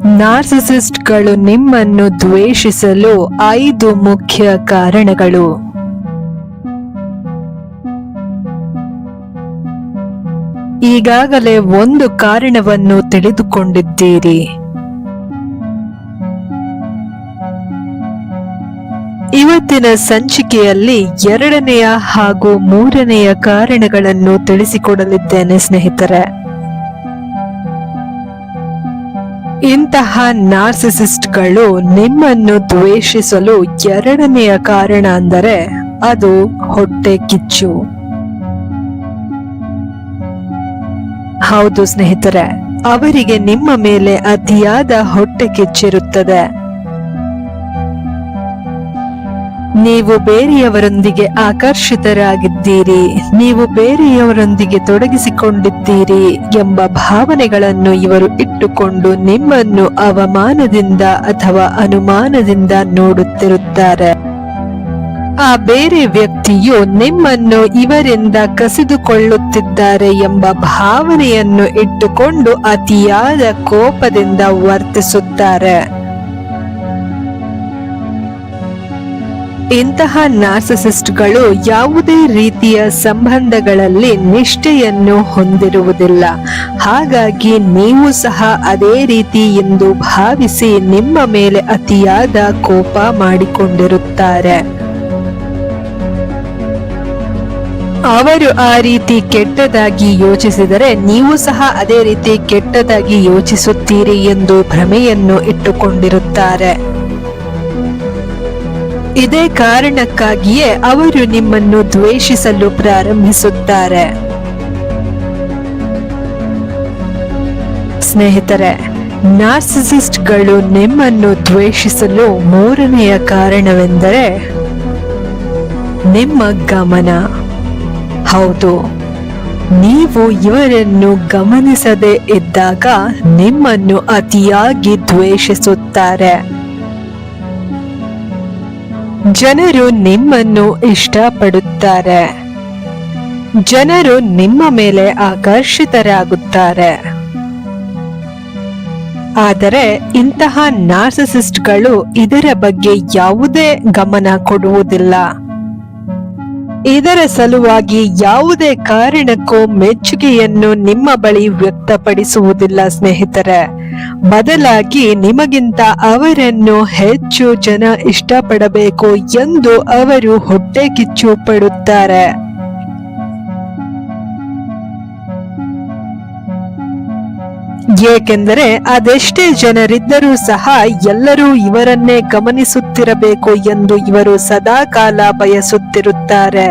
ನಾರ್ಸಿಸಿಸ್ಟ್ಗಳು ನಿಮ್ಮನ್ನು ದ್ವೇಷಿಸಲು 5 ಮುಖ್ಯ ಕಾರಣಗಳು. ಈಗಾಗಲೇ ಒಂದು ಕಾರಣವನ್ನು ತಿಳಿದುಕೊಂಡಿದ್ದೀರಿ. ಇವತ್ತಿನ ಸಂಚಿಕೆಯಲ್ಲಿ 2ನೆಯ ಹಾಗೂ 3ನೆಯ ಕಾರಣಗಳನ್ನು ತಿಳಿಸಿಕೊಡಲಿದ್ದೇನೆ ಸ್ನೇಹಿತರೆ. ಇಂತಹ ನಾರ್ಸಿಸಿಸ್ಟ್ಗಳು ನಿಮ್ಮನ್ನು ದ್ವೇಷಿಸಲು 2ನೆಯ ಕಾರಣ ಅಂದರೆ ಅದು ಹೊಟ್ಟೆ ಕಿಚ್ಚು. ಹೌದು ಸ್ನೇಹಿತರೆ, ಅವರಿಗೆ ನಿಮ್ಮ ಮೇಲೆ ಅತಿಯಾದ ಹೊಟ್ಟೆ ಕಿಚ್ಚಿರುತ್ತದೆ. ನೀವು ಬೇರೆಯವರೊಂದಿಗೆ ಆಕರ್ಷಿತರಾಗಿದ್ದೀರಿ, ನೀವು ಬೇರೆಯವರೊಂದಿಗೆ ತೊಡಗಿಸಿಕೊಂಡಿದ್ದೀರಿ ಎಂಬ ಭಾವನೆಗಳನ್ನು ಇವರು ಇಟ್ಟುಕೊಂಡು ನಿಮ್ಮನ್ನು ಅವಮಾನದಿಂದ ಅಥವಾ ಅನುಮಾನದಿಂದ ನೋಡುತ್ತಿರುತ್ತಾರೆ. ಆ ಬೇರೆ ವ್ಯಕ್ತಿಯು ನಿಮ್ಮನ್ನು ಇವರಿಂದ ಕಸಿದುಕೊಳ್ಳುತ್ತಿದ್ದಾರೆ ಎಂಬ ಭಾವನೆಯನ್ನು ಇಟ್ಟುಕೊಂಡು ಅತಿಯಾದ ಕೋಪದಿಂದ ವರ್ತಿಸುತ್ತಾರೆ. ಇಂತಹ ನಾರ್ಸಿಸಿಸ್ಟ್ಗಳು ಯಾವುದೇ ರೀತಿಯ ಸಂಬಂಧಗಳಲ್ಲಿ ನಿಷ್ಠೆಯನ್ನು ಹೊಂದಿರುವುದಿಲ್ಲ. ಹಾಗಾಗಿ ನೀವು ಸಹ ಅದೇ ರೀತಿ ಎಂದು ಭಾವಿಸಿ ನಿಮ್ಮ ಮೇಲೆ ಅತಿಯಾದ ಕೋಪ ಮಾಡಿಕೊಂಡಿರುತ್ತಾರೆ. ಅವರು ಆ ರೀತಿ ಕೆಟ್ಟದಾಗಿ ಯೋಚಿಸಿದರೆ ನೀವು ಸಹ ಅದೇ ರೀತಿ ಕೆಟ್ಟದಾಗಿ ಯೋಚಿಸುತ್ತೀರಿ ಎಂದು ಭ್ರಮೆಯನ್ನು ಇಟ್ಟುಕೊಂಡಿರುತ್ತಾರೆ. ಇದೇ ಕಾರಣಕ್ಕಾಗಿಯೇ ಅವರು ನಿಮ್ಮನ್ನು ದ್ವೇಷಿಸಲು ಪ್ರಾರಂಭಿಸುತ್ತಾರೆ. ಸ್ನೇಹಿತರೆ, ನಾರ್ಸಿಸಿಸ್ಟ್ಗಳು ನಿಮ್ಮನ್ನು ದ್ವೇಷಿಸಲು 3ನೆಯ ಕಾರಣವೆಂದರೆ ನಿಮ್ಮ ಗಮನ. ಹೌದು, ನೀವು ಇವರನ್ನು ಗಮನಿಸದೇ ಇದ್ದಾಗ ನಿಮ್ಮನ್ನು ಅತಿಯಾಗಿ ದ್ವೇಷಿಸುತ್ತಾರೆ. ಜನರು ನಿಮ್ಮನ್ನು ಇಷ್ಟಪಡುತ್ತಾರೆ. ಜನರು ನಿಮ್ಮ ಮೇಲೆ ಆಕರ್ಷಿತರಾಗುತ್ತಾರೆ. ಆದರೆ ಇಂತಹ ನಾರ್ಸಿಸಿಸ್ಟ್ಗಳು ಇದರ ಬಗ್ಗೆ ಯಾವುದೇ ಗಮನ ಕೊಡುವುದಿಲ್ಲ. ಇದರ ಸಲುವಾಗಿ ಯಾವುದೇ ಕಾರಣಕ್ಕೂ ಮೆಚ್ಚುಗೆಯನ್ನು ನಿಮ್ಮ ಬಳಿ ವ್ಯಕ್ತಪಡಿಸುವುದಿಲ್ಲ ಸ್ನೇಹಿತರೆ. ಬದಲಾಗಿ ನಿಮಗಿಂತ ಅವರನ್ನು ಹೆಚ್ಚು ಜನ ಇಷ್ಟಪಡಬೇಕು ಎಂದು ಅವರು ಹೊಟ್ಟೆ ಕಿಚ್ಚು ಪಡುತ್ತಾರೆ. ಏಕೆಂದರೆ ಅದೆಷ್ಟೇ ಜನರಿದ್ದರೂ ಸಹ ಎಲ್ಲರೂ ಇವರನ್ನೇ ಗಮನಿಸುತ್ತಿರಬೇಕು ಎಂದು ಇವರು ಸದಾಕಾಲ ಬಯಸುತ್ತಿರುತ್ತಾರೆ.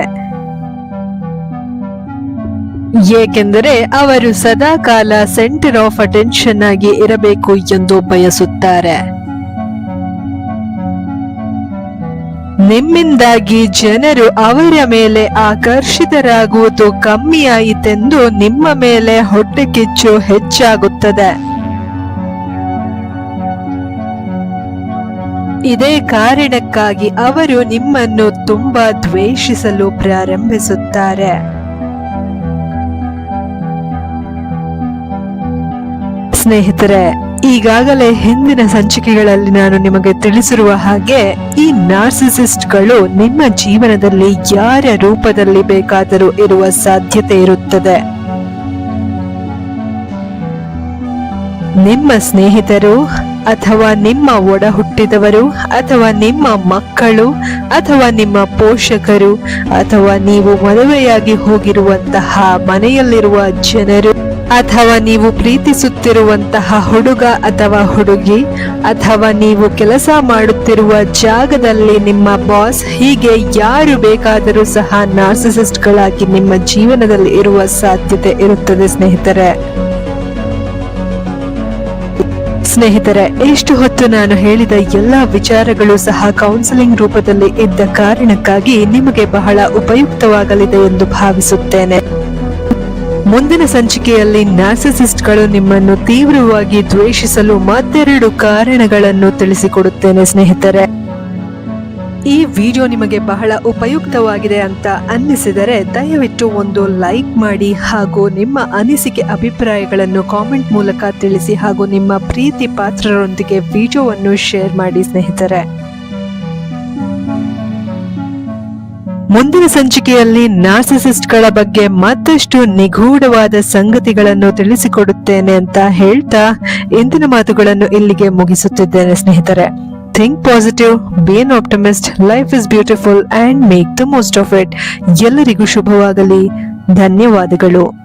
ಏಕೆಂದರೆ ಅವರು ಸದಾಕಾಲ ಸೆಂಟರ್ ಆಫ್ ಅಟೆನ್ಷನ್ ಆಗಿ ಇರಬೇಕು ಎಂದು ಬಯಸುತ್ತಾರೆ. ನಿಮ್ಮಿಂದಾಗಿ ಜನರು ಅವರ ಮೇಲೆ ಆಕರ್ಷಿತರಾಗುವುದು ಕಮ್ಮಿಯಾಯಿತೆಂದು ನಿಮ್ಮ ಮೇಲೆ ಹೊಟ್ಟೆ ಕಿಚ್ಚು ಹೆಚ್ಚಾಗುತ್ತದೆ. ಇದೇ ಕಾರಣಕ್ಕಾಗಿ ಅವರು ನಿಮ್ಮನ್ನು ತುಂಬಾ ದ್ವೇಷಿಸಲು ಪ್ರಾರಂಭಿಸುತ್ತಾರೆ. ಸ್ನೇಹಿತರೆ, ಈಗಾಗಲೇ ಹಿಂದಿನ ಸಂಚಿಕೆಗಳಲ್ಲಿ ನಾನು ನಿಮಗೆ ತಿಳಿಸಿರುವ ಹಾಗೆ ಈ ನಾರ್ಸಿಸಿಸ್ಟ್ಗಳು ನಿಮ್ಮ ಜೀವನದಲ್ಲಿ ಯಾರ ರೂಪದಲ್ಲಿ ಬೇಕಾದರೂ ಇರುವ ಸಾಧ್ಯತೆ ಇರುತ್ತದೆ. ನಿಮ್ಮ ಸ್ನೇಹಿತರು ಅಥವಾ ನಿಮ್ಮ ಒಡ ಹುಟ್ಟಿದವರು ಅಥವಾ ನಿಮ್ಮ ಮಕ್ಕಳು ಅಥವಾ ನಿಮ್ಮ ಪೋಷಕರು ಅಥವಾ ನೀವು ಮದುವೆಯಾಗಿ ಹೋಗಿರುವಂತಹ ಮನೆಯಲ್ಲಿರುವ ಜನರು ಅಥವಾ ನೀವು ಪ್ರೀತಿಸುತ್ತಿರುವಂತಹ ಹುಡುಗ ಅಥವಾ ಹುಡುಗಿ ಅಥವಾ ನೀವು ಕೆಲಸ ಮಾಡುತ್ತಿರುವ ಜಾಗದಲ್ಲಿ ನಿಮ್ಮ ಬಾಸ್, ಹೀಗೆ ಯಾರು ಬೇಕಾದರೂ ಸಹ ನಾರ್ಸಿಸಿಸ್ಟ್ಗಳಾಗಿ ನಿಮ್ಮ ಜೀವನದಲ್ಲಿ ಇರುವ ಸಾಧ್ಯತೆ ಇರುತ್ತದೆ ಸ್ನೇಹಿತರೆ, ಇಷ್ಟು ಹೊತ್ತು ನಾನು ಹೇಳಿದ ಎಲ್ಲಾ ವಿಚಾರಗಳು ಸಹ ಕೌನ್ಸಿಲಿಂಗ್ ರೂಪದಲ್ಲಿ ಇದ್ದ ಕಾರಣಕ್ಕಾಗಿ ನಿಮಗೆ ಬಹಳ ಉಪಯುಕ್ತವಾಗಲಿದೆ ಎಂದು ಭಾವಿಸುತ್ತೇನೆ. ಮುಂದಿನ ಸಂಚಿಕೆಯಲ್ಲಿ ನಾರ್ಸಿಸಿಸ್ಟ್ಗಳು ನಿಮ್ಮನ್ನು ತೀವ್ರವಾಗಿ ದ್ವೇಷಿಸಲು ಮತ್ತೆರಡು ಕಾರಣಗಳನ್ನು ತಿಳಿಸಿಕೊಡುತ್ತೇನೆ ಸ್ನೇಹಿತರೆ. ಈ ವಿಡಿಯೋ ನಿಮಗೆ ಬಹಳ ಉಪಯುಕ್ತವಾಗಿದೆ ಅಂತ ಅನ್ನಿಸಿದರೆ ದಯವಿಟ್ಟು ಒಂದು ಲೈಕ್ ಮಾಡಿ ಹಾಗೂ ನಿಮ್ಮ ಅನಿಸಿಕೆ ಅಭಿಪ್ರಾಯಗಳನ್ನು ಕಾಮೆಂಟ್ ಮೂಲಕ ತಿಳಿಸಿ ಹಾಗೂ ನಿಮ್ಮ ಪ್ರೀತಿ ಪಾತ್ರರೊಂದಿಗೆ ವಿಡಿಯೋವನ್ನು ಶೇರ್ ಮಾಡಿ ಸ್ನೇಹಿತರೆ. ಮುಂದಿನ ಸಂಚಿಕೆಯಲ್ಲಿ ನಾರ್ಸಿಸಿಸ್ಟ್ಗಳ ಬಗ್ಗೆ ಮತ್ತಷ್ಟು ನಿಗೂಢವಾದ ಸಂಗತಿಗಳನ್ನು ತಿಳಿಸಿಕೊಡುತ್ತೇನೆ ಅಂತ ಹೇಳ್ತಾ ಇಂದಿನ ಮಾತುಗಳನ್ನು ಇಲ್ಲಿಗೆ ಮುಗಿಸುತ್ತಿದ್ದೇನೆ ಸ್ನೇಹಿತರೆ. Think positive, be an optimist, life is beautiful and make the most of it. ಎಲ್ಲರಿಗೂ ಶುಭವಾಗಲಿ. ಧನ್ಯವಾದಗಳು.